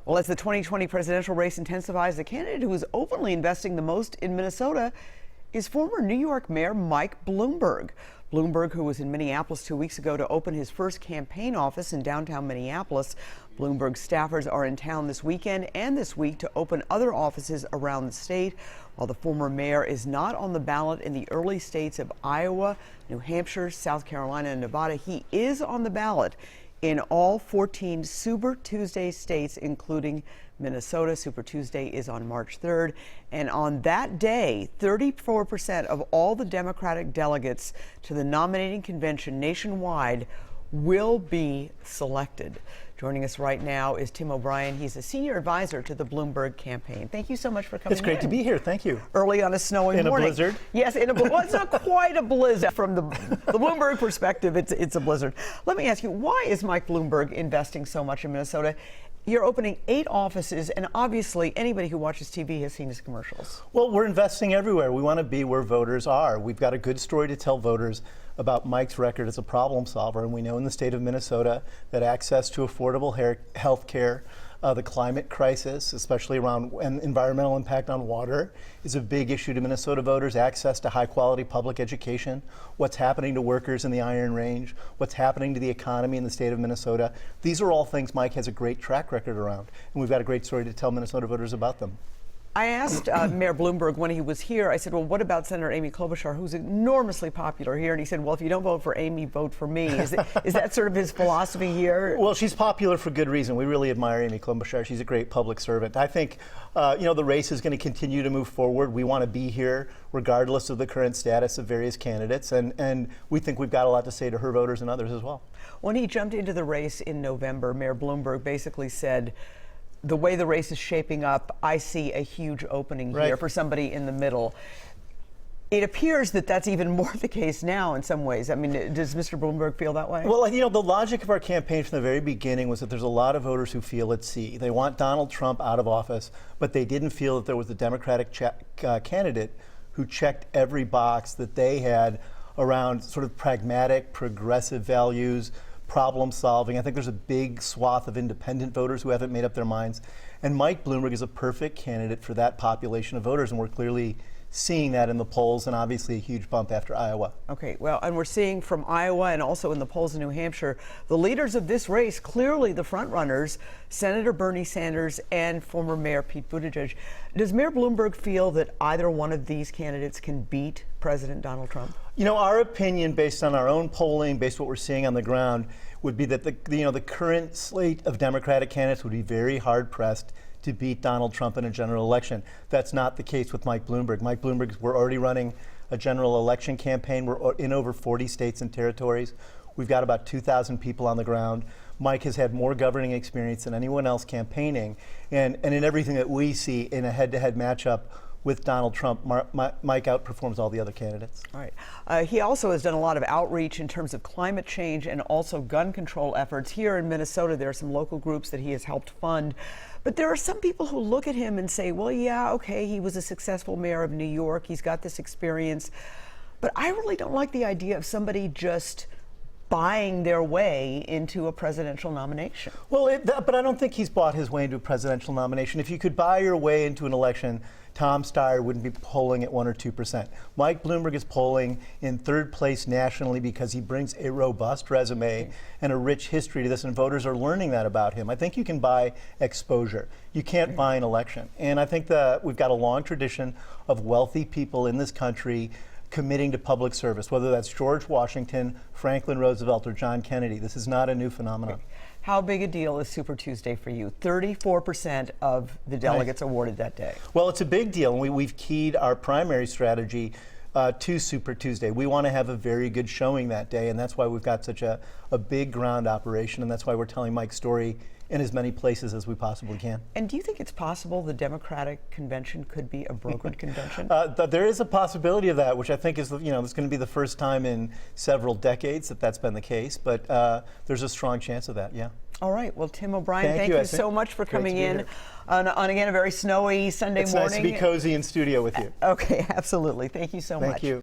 Well, as the 2020 presidential race intensifies, the candidate who is openly investing the most in Minnesota is former New York Mayor Mike Bloomberg. Bloomberg, who was in Minneapolis 2 weeks ago to open his first campaign office in downtown Minneapolis. Bloomberg staffers are in town this weekend and this week to open other offices around the state. While the former mayor is not on the ballot in the early states of Iowa, New Hampshire, South Carolina, and Nevada, he is on the ballot in all 14 Super Tuesday states, including Minnesota. Super Tuesday is on March 3rd. And on that day, 34% of all the Democratic delegates to the nominating convention nationwide will be selected. Joining us right now is Tim O'Brien. He's a senior advisor to the Bloomberg Campaign. Thank you so much for coming. It's great to be here. Thank you. Early on a snowy morning. In a blizzard? Yes, well, it's not quite a blizzard. From the Bloomberg perspective, it's a blizzard. Let me ask you, why is Mike Bloomberg investing so much in Minnesota? You're opening 8 offices, and obviously anybody who watches TV has seen his commercials. Well, we're investing everywhere. We want to be where voters are. We've got a good story to tell voters about Mike's record as a problem solver, and we know in the state of Minnesota that access to affordable health care, the climate crisis, especially around environmental impact on water, is a big issue to Minnesota voters. Access to high-quality public education, what's happening to workers in the Iron Range, what's happening to the economy in the state of Minnesota. These are all things Mike has a great track record around, and we've got a great story to tell Minnesota voters about them. I asked Mayor Bloomberg when he was here, I said, well, what about Senator Amy Klobuchar, who's enormously popular here? And he said, well, if you don't vote for Amy, vote for me. Is that sort of his philosophy here? Well, she's popular for good reason. We really admire Amy Klobuchar. She's a great public servant. I think, the race is going to continue to move forward. We want to be here regardless of the current status of various candidates. And we think we've got a lot to say to her voters and others as well. When he jumped into the race in November, Mayor Bloomberg basically said, the way the race is shaping up, I see a huge opening here for somebody in the middle. It appears that that's even more the case now in some ways. I mean, does Mr. Bloomberg feel that way? Well, the logic of our campaign from the very beginning was that there's a lot of voters who feel at sea. They want Donald Trump out of office, but they didn't feel that there was a Democratic candidate who checked every box that they had around sort of pragmatic, progressive values, problem solving. I think there's a big swath of independent voters who haven't made up their minds. And Mike Bloomberg is a perfect candidate for that population of voters, and we're clearly seeing that in the polls, and obviously a huge bump after Iowa. Okay, well, and we're seeing from Iowa and also in the polls in New Hampshire, the leaders of this race, clearly the front runners, Senator Bernie Sanders and former Mayor Pete Buttigieg. Does Mayor Bloomberg feel that either one of these candidates can beat President Donald Trump? Our opinion, based on our own polling, based on what we're seeing on the ground, would be that the current slate of Democratic candidates would be very hard-pressed to beat Donald Trump in a general election. That's not the case with Mike Bloomberg. Mike Bloomberg, we're already running a general election campaign. We're in over 40 states and territories. We've got about 2,000 people on the ground. Mike has had more governing experience than anyone else campaigning. And in everything that we see in a head-to-head matchup with Donald Trump, Mike outperforms all the other candidates. All right. He also has done a lot of outreach in terms of climate change and also gun control efforts. Here in Minnesota, there are some local groups that he has helped fund. But there are some people who look at him and say, well, yeah, okay, he was a successful mayor of New York. He's got this experience. But I really don't like the idea of somebody just buying their way into a presidential nomination. Well, but I don't think he's bought his way into a presidential nomination. If you could buy your way into an election, Tom Steyer wouldn't be polling at 1 or 2%. Mike Bloomberg is polling in 3rd place nationally because he brings a robust resume and a rich history to this, and voters are learning that about him. I think you can buy exposure. You can't buy an election. And I think that we've got a long tradition of wealthy people in this country committing to public service, whether that's George Washington, Franklin Roosevelt, or John Kennedy. This is not a new phenomenon. How big a deal is Super Tuesday for you? 34% of the delegates awarded that day. Well, it's a big deal, and we've keyed our primary strategy to Super Tuesday. We want to have a very good showing that day, and that's why we've got such a big ground operation, and that's why we're telling Mike's story in as many places as we possibly can. And do you think it's possible the Democratic convention could be a brokered convention? There is a possibility of that, which I think is, it's going to be the first time in several decades that that's been the case. But there's a strong chance of that, yeah. All right. Well, Tim O'Brien, thank you so much for coming in on again a very snowy Sunday morning. It's nice to be cozy in studio with you. Okay, absolutely. Thank you so much. Thank you.